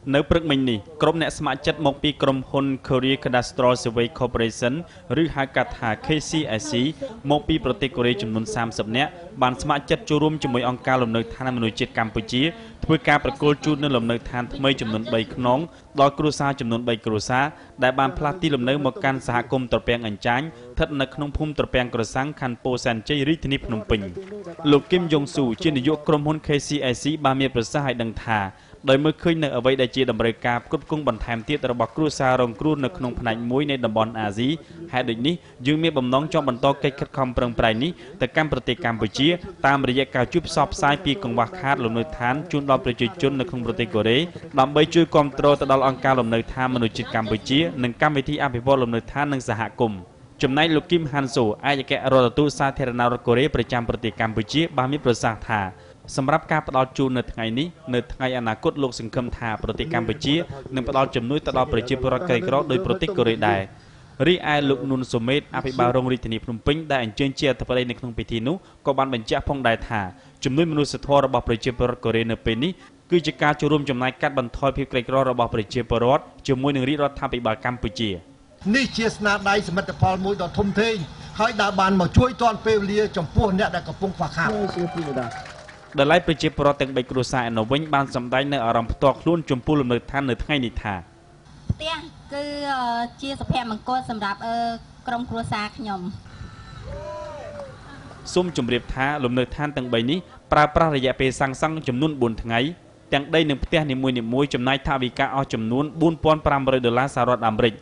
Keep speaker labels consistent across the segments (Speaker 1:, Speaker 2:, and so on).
Speaker 1: នៅព្រឹកមិញនេះក្រុមអ្នកស្ម័គ្រចិត្តមកពីក្រុមហ៊ុន Korea Cadastral Survey Corporation ឬហៅកាត់ថា KCSC មកពីប្រទេសកូរ៉េចំនួន30នាក់បានស្ម័គ្រចិត្តចូលរួមជាមួយអង្គការលំនៅឋានមនុស្សជាតិកម្ពុជាធ្វើការប្រគល់ជូននៅលំនៅឋានថ្មីចំនួន3ខ្នងដល់គ្រួសារចំនួន3គ្រួសារដែលបានផ្លាស់ទីលំនៅមកកាន់សហគមន៍ត្រពាំងអញ្ចាញស្ថិតនៅក្នុងភូមិត្រពាំងក្រសាំងខណ្ឌពោធិ៍សែនជ័យរាជធានីភ្នំពេញលោកគឹមយ៉ុងស៊ូជានាយកក្រុមហ៊ុន KCSC បានមានប្រសាសន៍ឲ្យដឹងថាដោយមើលឃើញនៅអ្វីដែលជាតម្រូវការផ្គត់ផ្គង់បន្ថែមទៀតរបស់គ្រួសាររងគ្រោះនៅក្នុងផ្នែកមួយនៃតំបន់អាស៊ីហេតុដូចនេះយើងមានបំណងចង់បន្តកិច្ចខិតខំប្រឹងប្រែងនេះទៅកាន់ប្រទេសកម្ពុជាតាមរយៈការជួយផ្សព្វផ្សាយពីកង្វះខាតលំនៅឋានជូនដល់ប្រជាជននៅក្នុងប្រទេសកូរ៉េដើម្បីជួយគាំទ្រទៅដល់អង្គការលំនៅឋានមនុស្សជាតិកម្ពុជានិងកម្មវិធីអភិវឌ្ឍលំនៅឋាននិងសហគមន៍ចំណែកលោកគឹមហាន់សូឯកអគ្គរដ្ឋទូតសាធារណរដ្ឋកូរ៉េប្រចាំប្រទេសកម្ពុជាបានមានប្រសាសន៍ថាសម្រាប់ការផ្ដល់ជូននៅថ្ងៃនេះនៅថ្ងៃអនាគតលោកសង្ឃឹមថាប្រទេសកម្ពុជានឹងផ្ដល់ជំនួយទៅដល់ប្រជាពលរដ្ឋក្រីក្រដោយប្រទេសកូរ៉េដែររីឯលោកនុនសូមេតអភិបាលរងរាជធានីភ្នំពេញដែលអញ្ជើញជាអធិបតីនៅក្នុងពិធីនោះក៏បានបញ្ជាក់ផងដែរថាជំនួយមនុស្សធម៌របស់ប្រជាពលរដ្ឋកូរ៉េនៅពេលនេះគឺជាការចូលរួមចំណែកកាត់បន្ថយភាពក្រីក្ររបស់ប្រជាពលរដ្ឋជាមួយនឹងរាជរដ្ឋាភិបាលកម្ពុជា
Speaker 2: នេះជាស្នាដៃសមិទ្ធផលមួយដ៏ធំធេងហើយដែលបានមកជួយទាន់ពេលវេលាចំពោះអ្នកដែលកំពុងខ្វះខាត
Speaker 1: ដែលឡែកប្រជាពលរដ្ឋទាំង3គ្រួសារឯនោះវិញបានសម្ដែងនៅអារម្មណ៍ផ្ទាល់ខ្លួនចំពោះលំនៅឋាននៅថ្ងៃនេះថា
Speaker 3: ផ្ទះគឺជាសុភមង្គលសម្រាប់ក្រុមគ្រួសារខ្ញុំ
Speaker 1: សូមជម្រាបថាលំនៅឋានទាំង3នេះប្រើប្រាស់រយៈពេលសាងសង់ចំនួន4ថ្ងៃទាំងដីនិងផ្ទះនីមួយៗចំណាយថវិកាអស់ចំនួន$4,500សហរដ្ឋអាមេរិក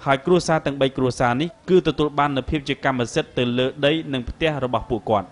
Speaker 1: ហើយគ្រួសារទាំង3គ្រួសារនេះគឺទទួលបាននូវភាពជាកម្មសិទ្ធិទៅលើដីនិងផ្ទះរបស់ពួកគាត់